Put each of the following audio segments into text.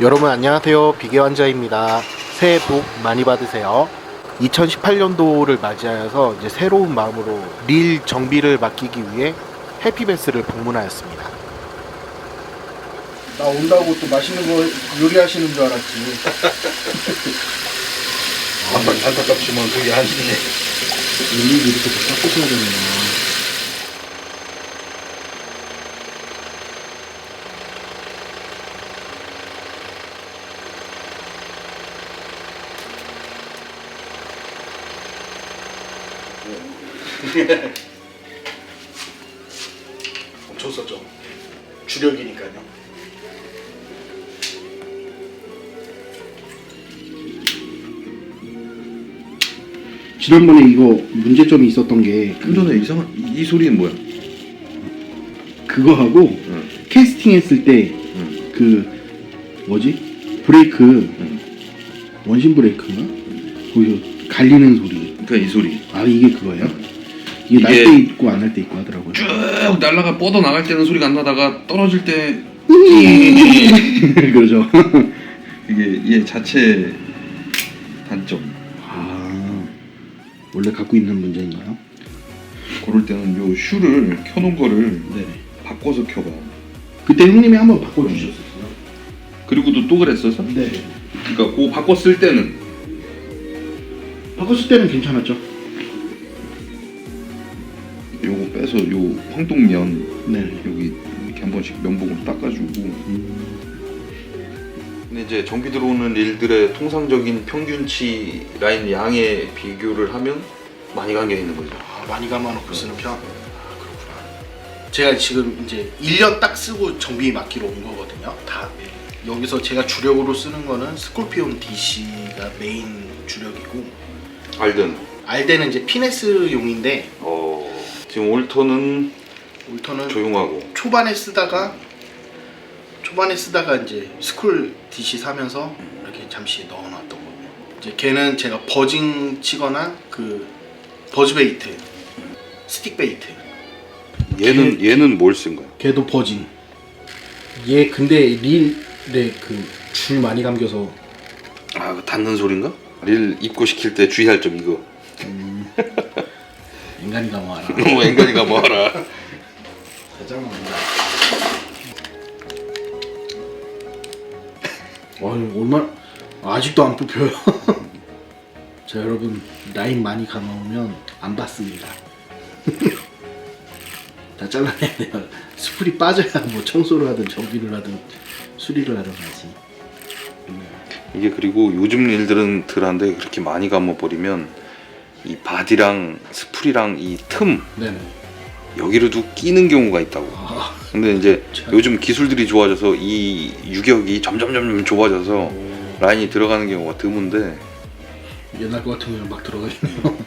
여러분 안녕하세요. 비계 환자입니다. 새해 복 많이 받으세요. 2018년도를 맞이하여서 이제 새로운 마음으로 릴 정비를 맡기기 위해 해피베스를 방문하였습니다. 나 온다고 또 맛있는 거 요리하시는 줄 알았지. 안타깝지만 그게 아니네. 일일이 이렇게 또 닦으셔야 되네요. 엄청 썼죠. 주력이니까요. 지난번에 이거 문제점이 있었던 게 좀 전에 이상한 이 소리는 뭐야? 그거하고 캐스팅 했을 때 그 뭐지? 브레이크 원심 브레이크인가? 거기서 갈리는 소리. 그러니까 이 소리. 아 이게 그거예요? 이게 날 때 있고 안 날 때 있고 하더라고요. 쭉 날라가 뻗어 나갈 때는 소리가 안 나다가 떨어질 때 그러죠. 이게 얘 자체 단점. 아 원래 갖고 있는 문제인가요? 그럴 때는 요 슈를 켜놓은 거를 네. 바꿔서 켜봐. 그때 형님이 한번 바꿔주셨었어요. 그리고도 또 그랬어서? 네. 그러니까 그거 바꿨을 때는 바꿨을 때는 괜찮았죠. 요거 빼서 요 황동면 네. 여기 이렇게 한 번씩 면봉으로 닦아주고. 근데 이제 정비 들어오는 일들의 통상적인 평균치 라인 양에 비교를 하면 많이 감겨 있는 거죠. 아, 많이 감아놓고 쓰는 편? 아, 그렇구나. 제가 지금 이제 1년 딱 쓰고 정비 맡기러 온 거거든요. 다. 여기서 제가 주력으로 쓰는 거는 스콜피온 DC가 메인 주력이고 알덴은 이제 피네스용인데 지금 올터는 조용하고 초반에 쓰다가 이제 스쿨 DC 사면서 이렇게 잠시 넣어놨던 거고요. 이제 걔는 제가 버징 치거나 그 버즈 베이트, 스틱 베이트. 얘는 뭘 쓴 거야? 걔도 버징. 얘 근데 릴에 그 줄 많이 감겨서 아, 그 닿는 소린가? 릴 입고 시킬 때 주의할 점 이거. 인간이가 뭐하라. 앵간이가 뭐하라. 가장 얼마나 아직도 안 뽑혀요. 자 여러분 라인 많이 감아오면 안 받습니다. 다 잘라내야 돼요. 수풀이 빠져야 뭐 청소를 하든 정비를 하든 수리를 하든 하지. 이게 그리고 요즘 일들한테 그렇게 많이 감아버리면 이 바디랑 스풀이랑 이 틈 네네. 여기로도 끼는 경우가 있다고. 아, 근데 이제 참. 요즘 기술들이 좋아져서 이 유격이 점점 좁아져서 라인이 들어가는 경우가 드문데 옛날 거 같으면 막 들어가겠네요.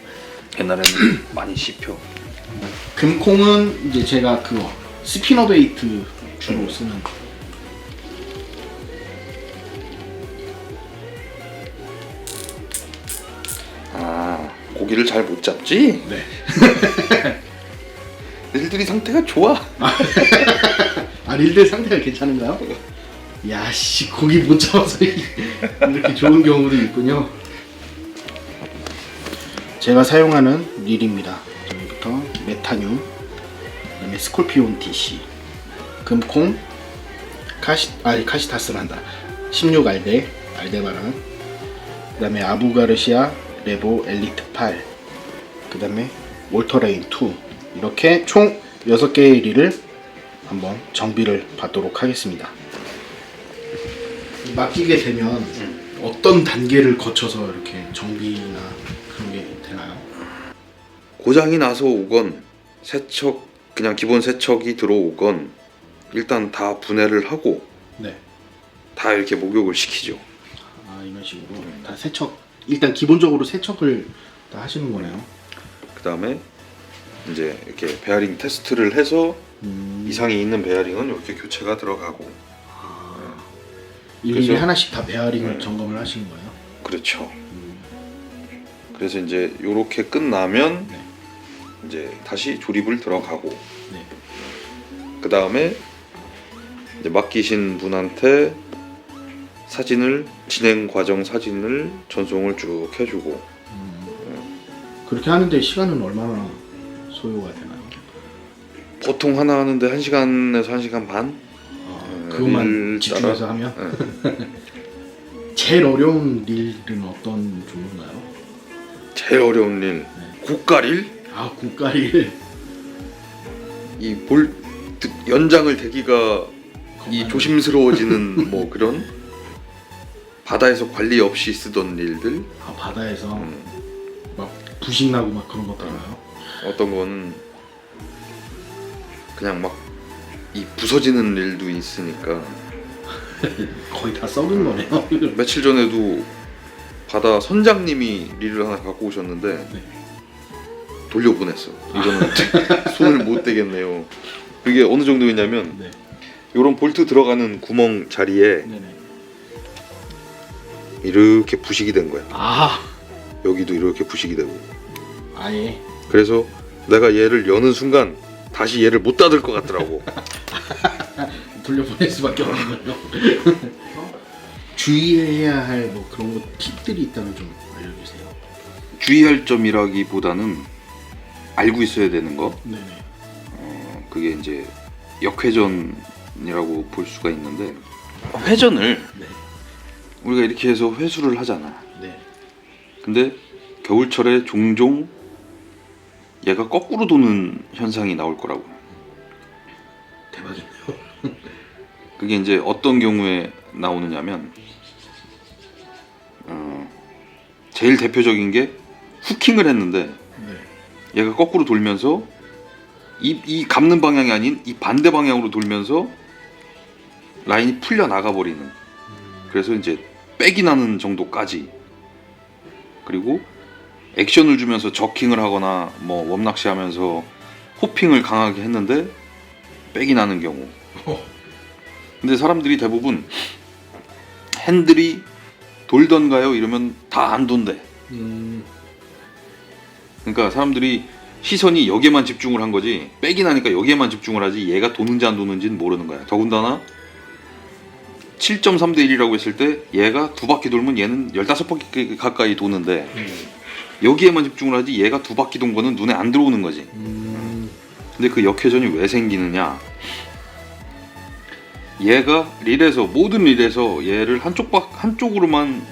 옛날에는 많이 씹혀. 금콩은 이제 제가 그거 스피너 베이트 주로 쓰는. 아, 고기를 잘 못 잡지? 네. 일들이 상태가 좋아. 아 릴들 상태가 괜찮은가요? 야씨 고기 못 잡아서 이렇게 좋은 경우도 있군요. 제가 사용하는 릴입니다. 여기부터 메타뇽, 그다음에 스콜피온 DC, 금콩, 카시타스란다. 16알데, 알데바란, 그다음에 아부가르시아 레보 엘리트 8, 그다음에 올터레인 2 이렇게 총 6개의 릴을 한번 정비를 받도록 하겠습니다. 맡기게 되면 어떤 단계를 거쳐서 이렇게 정비나 그런 게 되나요? 고장이 나서 오건 세척 그냥 기본 세척이 들어오건 일단 다 분해를 하고 네. 다 이렇게 목욕을 시키죠. 아 이런 식으로 다 세척 일단 기본적으로 세척을 다 하시는 거네요. 그 다음에 이제 이렇게 베어링 테스트를 해서 이상이 있는 베어링은 이렇게 교체가 들어가고. 일일이 그래서- 하나씩 다 베어링을 점검을 하시는 거예요? 그렇죠. 그래서 이제 요렇게 끝나면 네. 이제 다시 조립을 들어가고 네. 그 다음에 이제 맡기신 분한테 사진을 진행 과정 사진을 전송을 쭉 해주고 그렇게 하는데 시간은 얼마나 소요가 되나요? 보통 하나 하는데 1시간에서 1시간 반? 그것만 릴 집중해서 따라? 하면? 제일 어려운 릴은 어떤 종류인가요? 제일 어려운 릴 고가릴? 아, 국가릴. 이 연장을 대기가 이 조심스러워지는 뭐 그런 바다에서 관리 없이 쓰던 릴들. 아, 바다에서 막 부식 나고 막 그런 것도 있나요? 어떤 거는 그냥 막 이 부서지는 릴도 있으니까. 거의 다 썩은 거네요. 며칠 전에도 바다 선장님이 릴을 하나 갖고 오셨는데 네. 돌려보냈어. 이거는 손을 못 대겠네요. 그게 어느 정도였냐면 네. 요런 볼트 들어가는 구멍 자리에 네네. 이렇게 부식이 된 거야. 아, 여기도 이렇게 부식이 되고. 아예. 그래서 내가 얘를 여는 순간 다시 얘를 못 닫을 것 같더라고. 돌려보낼 수밖에 없는 거예요. 주의해야 할 뭐 그런 거 팁들이 있다면 좀 알려주세요. 주의할 점이라기보다는 알고 있어야 되는 거. 네네. 그게 이제 역회전이라고 볼 수가 있는데 회전을 네. 우리가 이렇게 해서 회수를 하잖아. 네. 근데 겨울철에 종종 얘가 거꾸로 도는 현상이 나올 거라고. 대박이네요. 그게 이제 어떤 경우에 나오느냐면 제일 대표적인 게 후킹을 했는데 네. 얘가 거꾸로 돌면서 이 감는 방향이 아닌 이 반대 방향으로 돌면서 라인이 풀려 나가 버리는. 그래서 이제 백이 나는 정도까지. 그리고 액션을 주면서 저킹을 하거나 뭐 웜낚시 하면서 호핑을 강하게 했는데 백이 나는 경우. 근데 사람들이 대부분 핸들이 돌던가요? 이러면 다 안 돈대. 그러니까 사람들이 시선이 여기에만 집중을 한 거지 백이 나니까 여기에만 집중을 하지 얘가 도는지 안 도는지는 모르는 거야. 더군다나 7.3 대 1이라고 했을 때 얘가 두 바퀴 돌면 얘는 15바퀴 가까이 도는데 여기에만 집중을 하지 얘가 두 바퀴 돈 거는 눈에 안 들어오는 거지. 근데 그 역회전이 왜 생기느냐, 얘가 릴에서 모든 릴에서 얘를 한쪽으로만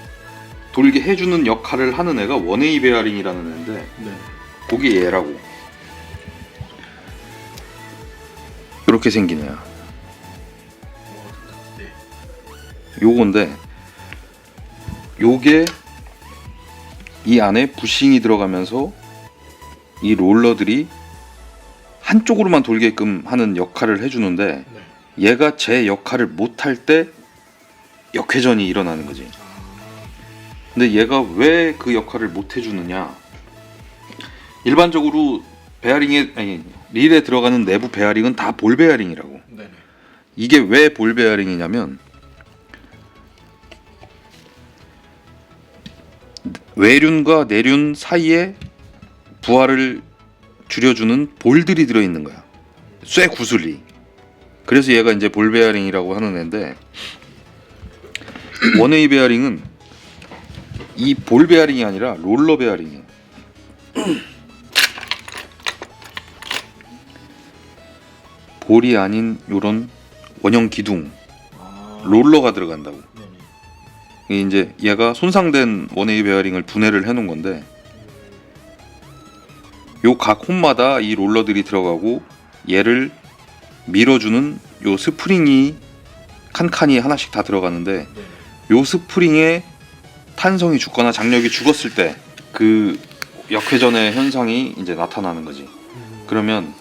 돌게 해주는 역할을 하는 애가 원웨이 베어링이라는 애인데 네. 그게 얘라고. 이렇게 생긴 애야. 네. 요건데 요게 이 안에 부싱이 들어가면서 이 롤러들이 한쪽으로만 돌게끔 하는 역할을 해주는데 네. 얘가 제 역할을 못할 때 역회전이 일어나는 거지. 근데 얘가 왜 그 역할을 못 해주느냐, 일반적으로 릴에 들어가는 내부 베어링은 다 볼 베어링이라고. 네네. 이게 왜 볼 베어링이냐면 외륜과 내륜 사이에 부하를 줄여주는 볼들이 들어있는 거야. 쇠 구슬이. 그래서 얘가 이제 볼 베어링이라고 하는 애인데 원웨이 베어링은 이 볼 베어링이 아니라 롤러 베어링이야. 볼이 아닌 요런 원형 기둥 롤러가 들어간다고. 네네. 이게 이제 얘가 손상된 원웨이 베어링을 분해를 해놓은 건데 요 각 홈마다 이 롤러들이 들어가고 얘를 밀어주는 요 스프링이 칸칸이 하나씩 다 들어가는데 네네. 요 스프링에 탄성이 죽거나 장력이 죽었을 때 그 역회전의 현상이 이제 나타나는 거지. 그러면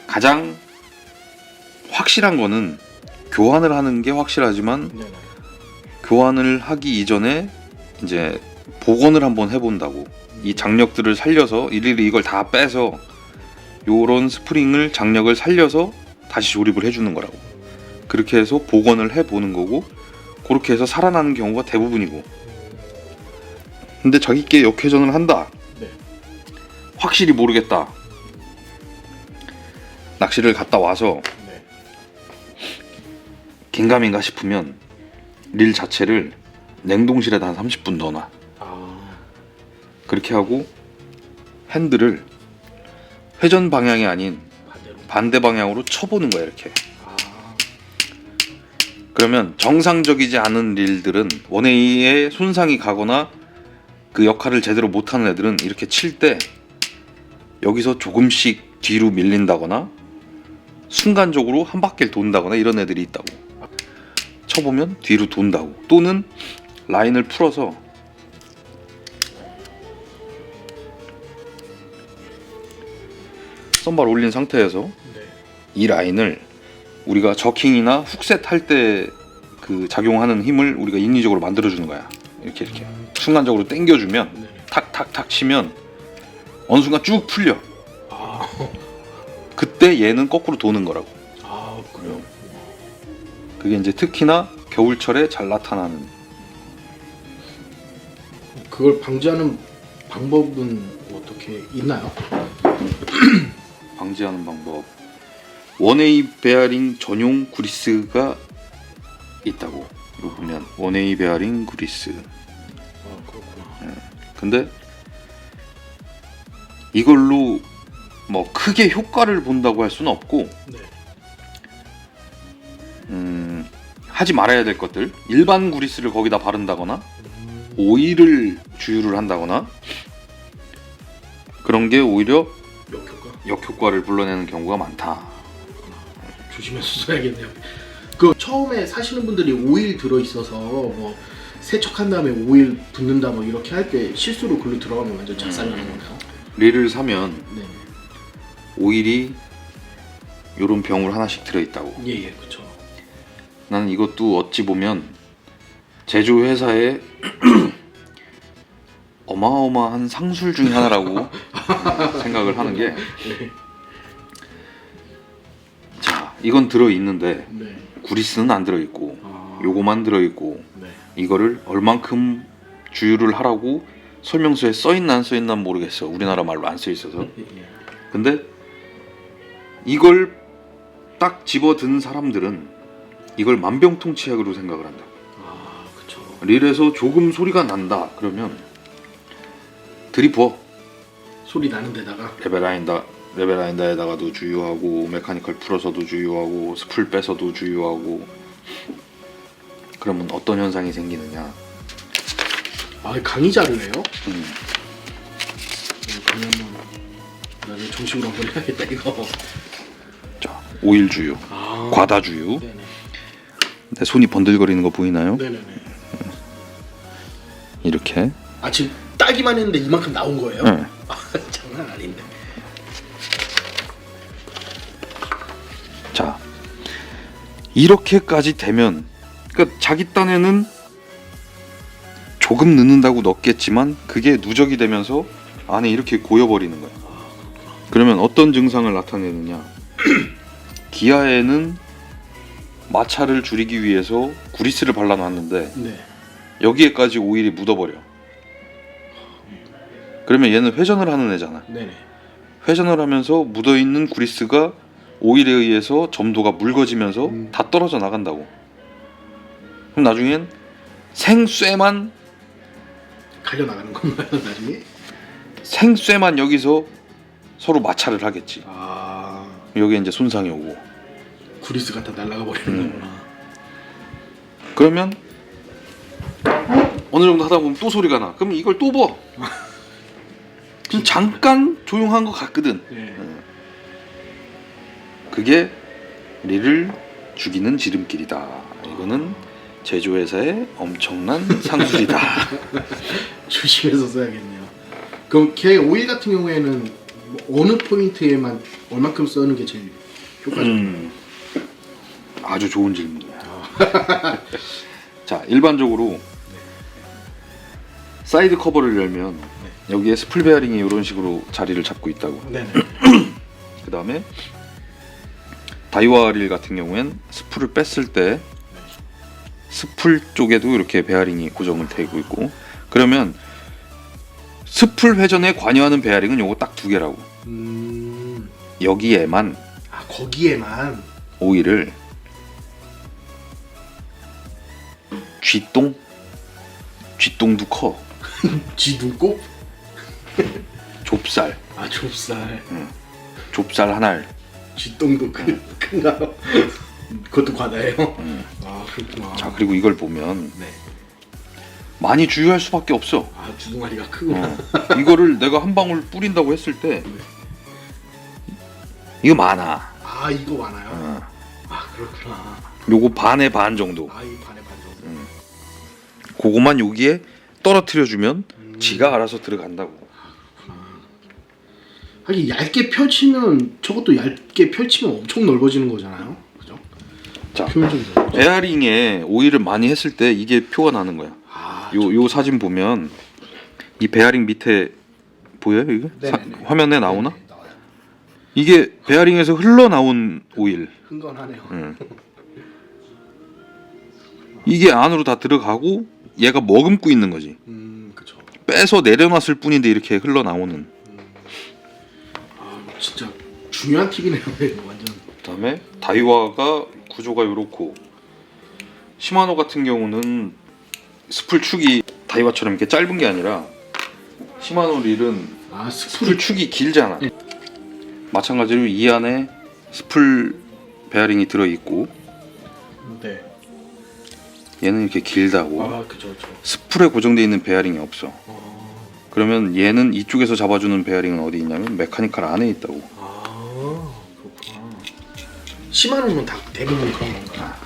가장 확실한 거는 교환을 하는 게 확실하지만 네네. 교환을 하기 이전에 이제 복원을 한번 해본다고. 이 장력들을 살려서 일일이 이걸 다 빼서 요런 스프링을 장력을 살려서 다시 조립을 해주는 거라고. 그렇게 해서 복원을 해보는 거고 그렇게 해서 살아나는 경우가 대부분이고. 근데 자기께 역회전을 한다. 네. 확실히 모르겠다. 낚시를 갔다 와서 네. 긴가민가 싶으면 릴 자체를 냉동실에다 한 30분 넣어놔. 아, 그렇게 하고 핸들을 회전 방향이 아닌 반대로. 반대 방향으로 쳐보는 거야 이렇게. 아, 그러면 정상적이지 않은 릴들은 원웨이에 손상이 가거나 그 역할을 제대로 못하는 애들은 이렇게 칠 때 여기서 조금씩 뒤로 밀린다거나 순간적으로 한 바퀴를 돈다거나 이런 애들이 있다고. 쳐보면 뒤로 돈다고. 또는 라인을 풀어서 썸발 올린 상태에서 네. 이 라인을 우리가 저킹이나 훅셋 할 때 그 작용하는 힘을 우리가 인위적으로 만들어주는 거야. 이렇게 순간적으로 당겨주면 네. 탁탁탁 치면 어느 순간 쭉 풀려. 아, 그때 얘는 거꾸로 도는 거라고. 아, 그래요. 그게 이제 특히나 겨울철에 잘 나타나는. 그걸 방지하는 방법은 어떻게 있나요? 방지하는 방법. 원웨이 베어링 전용 그리스가 있다고. 이거 보면 원웨이 베어링 그리스. 아, 그렇구나. 근데 이걸로 뭐 크게 효과를 본다고 할 수는 없고, 네. 하지 말아야 될 것들. 일반 그리스를 거기다 바른다거나 음, 오일을 주유를 한다거나 그런 게 오히려 역효과. 역효과를 불러내는 경우가 많다. 조심해서 써야겠네요. 그 처음에 사시는 분들이 오일 들어 있어서 뭐 세척한 다음에 오일 붓는다 뭐 이렇게 할 때 실수로 글로 들어가면 완전 작살나는 거네요. 릴을 사면 네. 오일이 요런 병으로 하나씩 들어있다고. 예예, 그렇죠. 나는 이것도 어찌 보면 제조회사의 어마어마한 상술 중에 하나라고 생각을 하는 게, 자, 이건 들어있는데 네. 구리스는 안 들어있고 아, 요거만 들어있고 네. 이거를 얼만큼 주유를 하라고 설명서에 써있나 안 써있나 모르겠어. 우리나라 말로 안 써있어서. 예, 예. 근데 이걸 딱 집어든 사람들은 이걸 만병통치약으로 생각을 한다. 아, 그렇죠. 릴에서 조금 소리가 난다 그러면 들이부어. 소리 나는 데다가 레벨라인다에다가도 주유하고, 메카니컬 풀어서도 주유하고, 스풀 빼서도 주유하고. 그러면 어떤 현상이 생기느냐. 아, 강의자를 해요? 음, 그러면 나중에 정식으로 한번 해야겠다 이거. 자, 오일 주유, 아, 과다 주유. 네네. 내 손이 번들거리는 거 보이나요? 네네네. 이렇게. 아, 지금 따기만 했는데 이만큼 나온 거예요? 네. 아, 장난 아닌데. 자, 이렇게까지 되면, 그러니까 자기 딴에는 조금 넣는다고 넣겠지만 그게 누적이 되면서 안에 이렇게 고여버리는 거야. 그러면 어떤 증상을 나타내느냐. 기아에는 마찰을 줄이기 위해서 구리스를 발라놨는데 네. 여기에까지 오일이 묻어버려. 그러면 얘는 회전을 하는 애잖아. 네네. 회전을 하면서 묻어있는 구리스가 오일에 의해서 점도가 묽어지면서 다 떨어져 나간다고. 그럼 나중엔 생쇠만 갈려 나가는 건가요 나중에? 생쇠만 여기서 서로 마찰을 하겠지. 아, 여기에 이제 손상이 오고. 구리스 갖다 날라가 버리는 거구나. 그러면 어느 정도 하다 보면 또 소리가 나. 그럼 이걸 또 봐. 그럼 잠깐 조용한 것 같거든. 네. 그게 릴을 죽이는 지름길이다. 이거는 제조회사의 엄청난 상술이다. 조심해서 써야겠네요. 그럼 걔 오일 같은 경우에는 뭐 어느 포인트에만 얼마큼 쓰는 게 제일 효과적인가요? 아주 좋은 질문이야. 자, 일반적으로 사이드 커버를 열면 여기에 스풀 베어링이 이런 식으로 자리를 잡고 있다고. 네네. 그 다음에 다이와 릴 같은 경우엔 스풀을 뺐을 때 스풀 쪽에도 이렇게 베어링이 고정을 되고 있고. 그러면 스풀 회전에 관여하는 베어링은 요거 딱 두 개라고. 여기에만 아, 거기에만. 오일을 쥐똥도 커. 쥐 눈곱? 좁쌀. 아 좁쌀. 좁쌀 한 알. 쥐똥도 큰가요? 그것도 과다예요? 아 그렇구나. 자, 그리고 이걸 보면 네. 많이 주의할 수밖에 없어. 아 주둥아리가 크구나. 이거를 내가 한 방울 뿌린다고 했을 때 이거 많아. 아 이거 많아요? 어. 아 그렇구나. 요거 반의 반 정도. 아 이 반에 반 정도. 그거만 여기에 떨어뜨려 주면 지가 알아서 들어간다고. 하긴 얇게 펼치면 저것도 얇게 펼치면 엄청 넓어지는 거잖아요. 그죠? 자, 표면적으로. 베어링에 오일을 많이 했을 때 이게 표가 나는 거야. 아, 요 사진 보면 이 베어링 밑에 보여요 이거? 네네네. 화면에 나오나? 네네, 나와요. 이게 베어링에서 흘러나온 오일. 흥건하네요. 이게 안으로 다 들어가고 얘가 머금고 있는 거지. 그쵸. 빼서 내려놨을 뿐인데 이렇게 흘러나오는. 아 진짜 중요한 팁이네요. 이거 완전. 그다음에 다이와가 구조가 요렇고 시마노 같은 경우는 스풀 축이 다이와처럼 이렇게 짧은 게 아니라 시마노 릴은 아 스풀 축이 길잖아. 마찬가지로 이 안에 스풀 베어링이 들어있고 네. 얘는 이렇게 길다고. 아 그쵸 그쵸. 스풀에 고정되어 있는 베어링이 없어. 그러면 얘는 이쪽에서 잡아주는 베어링은 어디 있냐면 메카니컬 안에 있다고. 아 그렇구나. 시마노는 다 대부분 그런 건가?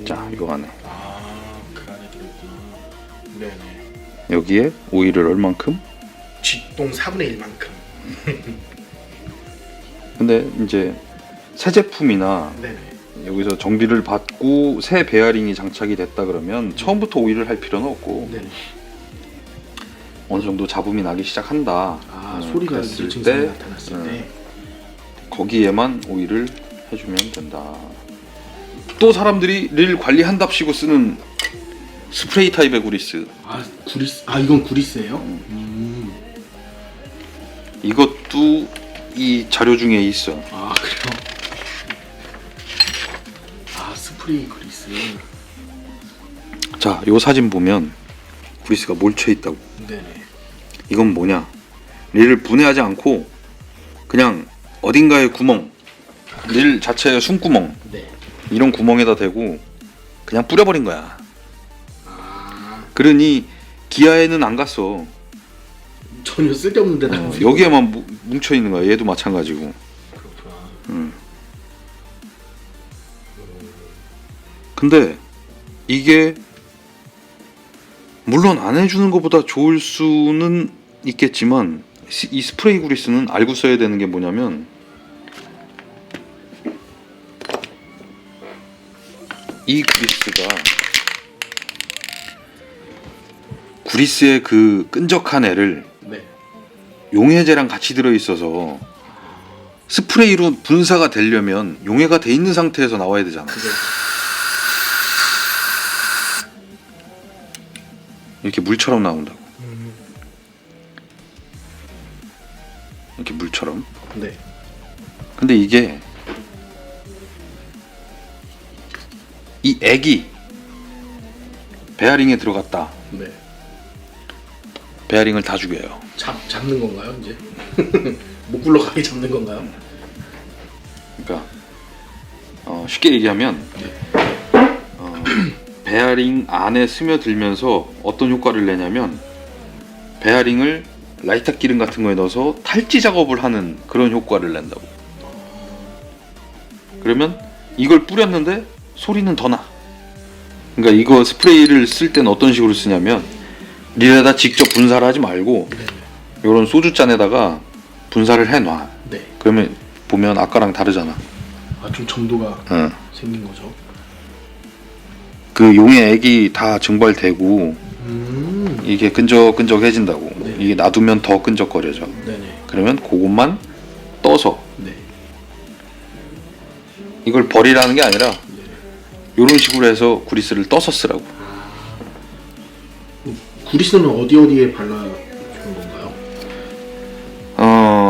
자, 이거 안에 아그 안에 들어있구나. 네네. 여기에 오일을 얼만큼? 쥐똥 4분의 1만큼. 근데 이제 새 제품이나 네네. 여기서 정비를 받고 새 베어링이 장착이 됐다 그러면 처음부터 오일을 할 필요는 없고 네네. 어느 정도 잡음이 나기 시작한다. 아 소리가 그랬을 이제 증상이 때 나타났을 때. 거기에만 오일을 해주면 된다. 또 사람들이 릴 관리한답시고 쓰는 스프레이 타입의 구리스. 아 구리스. 아 이건 구리스예요? 이것도 이 자료 중에 있어. 아 그래요? 아 스프레이 구리스. 자, 요 사진 보면 구리스가 몰쳐 있다고. 네네. 이건 뭐냐? 릴을 분해하지 않고 그냥 어딘가에 구멍, 릴 자체의 숨구멍 네. 이런 구멍에다 대고 그냥 뿌려버린 거야. 아 그러니 기아에는 안 갔어. 전혀 쓸데없는 데다. 여기에만 뭉쳐 있는 거야. 얘도 마찬가지고. 그렇구나. 근데 이게 물론 안 해주는 것보다 좋을 수는 있겠지만 이 스프레이 구리스는 알고 써야 되는 게 뭐냐면 이 구리스가 구리스의 그 끈적한 애를 네. 용해제랑 같이 들어있어서 스프레이로 분사가 되려면 용해가 돼 있는 상태에서 나와야 되잖아. 그죠. 이렇게 물처럼 나온다고. 이렇게 물처럼. 네. 근데 이게 이 액이 베어링에 들어갔다. 네. 베어링을 다 죽여요. 잡는 건가요 이제? 못 굴러가게 잡는 건가요? 그러니까 쉽게 얘기하면 베어링 안에 스며들면서 어떤 효과를 내냐면 베어링을 라이터 기름 같은 거에 넣어서 탈지 작업을 하는 그런 효과를 낸다고. 그러면 이걸 뿌렸는데 소리는 더 나. 그러니까 이거 스프레이를 쓸 때는 어떤 식으로 쓰냐면 릴에다 직접 분사를 하지 말고 이런 소주잔에다가 분사를 해놔. 네. 그러면 보면 아까랑 다르잖아. 아 좀 점도가 응. 생긴 거죠. 그 용의 액이 다 증발되고 이게 끈적끈적해진다고. 네. 이게 놔두면 더 끈적거려져. 네네. 그러면 그것만 떠서 네. 이걸 버리라는 게 아니라 이런 식으로 해서 구리스를 떠서 쓰라고. 구리스는 어디에 발라주는 건가요?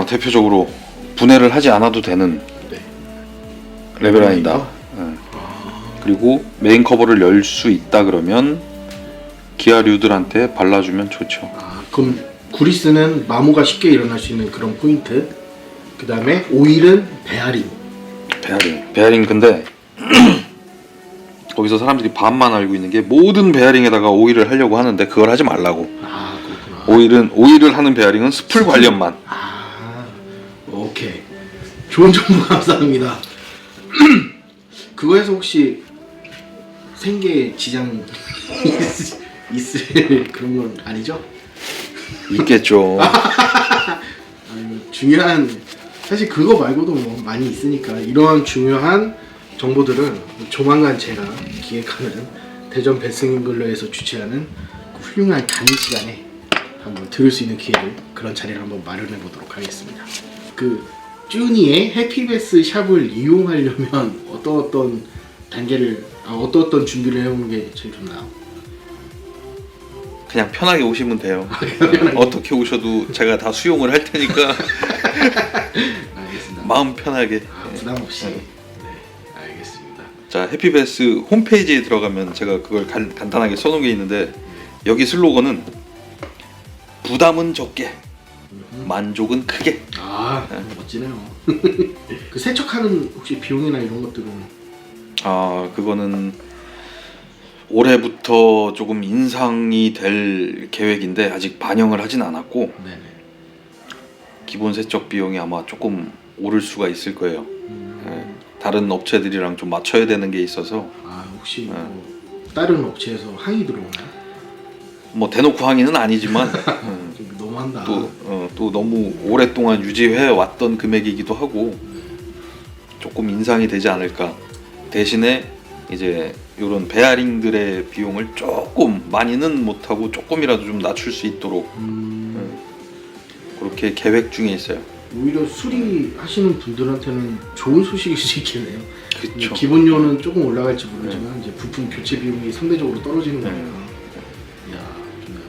대표적으로 분해를 하지 않아도 되는 네. 레벨라인이다. 예. 그리고 메인 커버를 열 수 있다 그러면 기아류들한테 발라주면 좋죠. 그럼 구리스는 마모가 쉽게 일어날 수 있는 그런 포인트. 그 다음에 오일은 베어링. 베어링 근데 거기서 사람들이 반만 알고 있는 게 모든 베어링에다가 오일을 하려고 하는데 그걸 하지 말라고. 그렇구나. 오일을 하는 베어링은 스풀 관련만. 오케이. 좋은 정보 감사합니다. 그거에서 혹시 생계 지장 있을 그런 건 아니죠? 있겠죠. 중요한, 사실 그거 말고도 뭐 많이 있으니까 이런 중요한 정보들은 조만간 제가 기획하는 대전 베스잉글러에서 주최하는 그 훌륭한 강의 시간에 한번 들을 수 있는 기회를, 그런 자리를 한번 마련해 보도록 하겠습니다. 그 쭈니의 해피베스 샵을 이용하려면 어떤 단계를 어떤 준비를 해오는 게 제일 좋나요? 그냥 편하게 오시면 돼요. 어떻게 오셔도 제가 다 수용을 할 테니까 알겠습니다. 마음 편하게. 부담 없이. 네. 네, 알겠습니다. 자, 해피베스 홈페이지에 들어가면 제가 그걸 간단하게 써놓은 게 있는데, 여기 슬로건은 부담은 적게, 만족은 크게. 멋지네요. 그 세척하는 혹시 비용이나 이런 것들은? 그거는 올해부터 조금 인상이 될 계획인데 아직 반영을 하진 않았고, 네네. 기본 세척 비용이 아마 조금 오를 수가 있을 거예요. 다른 업체들이랑 좀 맞춰야 되는 게 있어서. 혹시 뭐 다른 업체에서 항의 들어오나요? 뭐 대놓고 항의는 아니지만 좀 너무한다. 또 너무 오랫동안 유지해 왔던 금액이기도 하고 조금 인상이 되지 않을까. 대신에 이제 이런 베어링들의 비용을 조금, 많이는 못하고 조금이라도 좀 낮출 수 있도록 그렇게 계획 중에 있어요. 오히려 수리하시는 분들한테는 좋은 소식일 수 있겠네요. 그쵸. 기본료는 조금 올라갈지 모르지만 이제 부품 교체 비용이 상대적으로 떨어지는 거니까. 이야, 좋네요.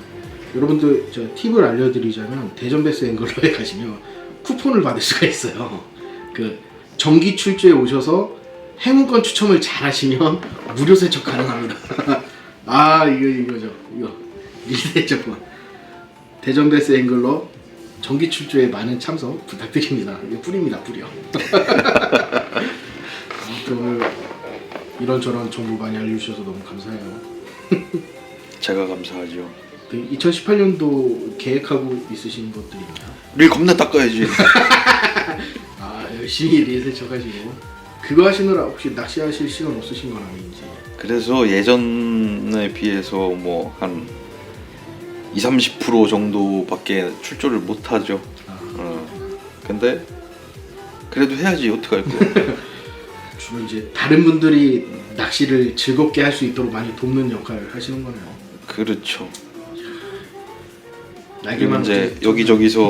여러분들 제가 팁을 알려드리자면 대전 베스 앵글러에 가시면 쿠폰을 받을 수가 있어요. 그 정기 출조에 오셔서 행운권 추첨을 잘 하시면 무료 세척 가능합니다. 이거죠. 이거 리세척권. 대전 베스 앵글러 정기 출조에 많은 참석 부탁드립니다. 이게 뿌립니다, 뿌려. 오늘 이런저런 정보 많이 알려주셔서 너무 감사해요. 제가 감사하죠. 2018년도 계획하고 있으신 것들이 있나요? 릴 겁나 닦아야지. 열심히 리세척하시고. 그거 하시느라 혹시 낚시하실 시간 없으신 건 아닌지. 그래서 예전에 비해서 뭐 한 20-30% 정도밖에 출조를 못 하죠. 근데 그래도 해야지, 어떡할 거야. 주로 이제 다른 분들이 낚시를 즐겁게 할 수 있도록 많이 돕는 역할을 하시는 거네요. 그렇죠. 날개만 이제 여기저기서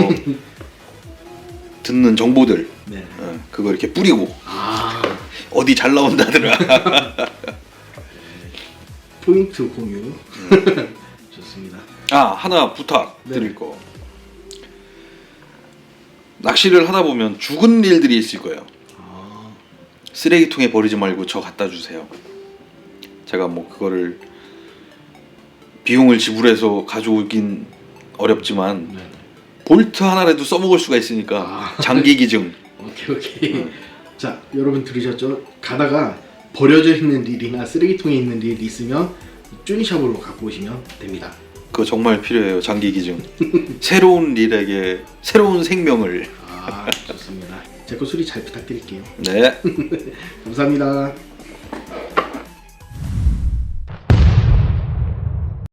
듣는 정보들, 네. 그거 이렇게 뿌리고 어디 잘 나온다더라. 포인트 공유. 좋습니다. 하나 부탁 드릴 거. 낚시를 하다 보면 죽은 일들이 있을 거예요. 쓰레기통에 버리지 말고 저 갖다 주세요. 제가 뭐 그거를 비용을 지불해서 가져오긴 어렵지만 볼트 하나라도 써먹을 수가 있으니까 장기 기증. 오케이. 자, 여러분 들으셨죠? 가다가 버려져 있는 릴이나 쓰레기통에 있는 릴 있으면 쭈니샵으로 갖고 오시면 됩니다. 그거 정말 필요해요. 장기 기증. 새로운 릴에게 새로운 생명을. 좋습니다. 제 거 수리 잘 부탁드릴게요. 네. 감사합니다.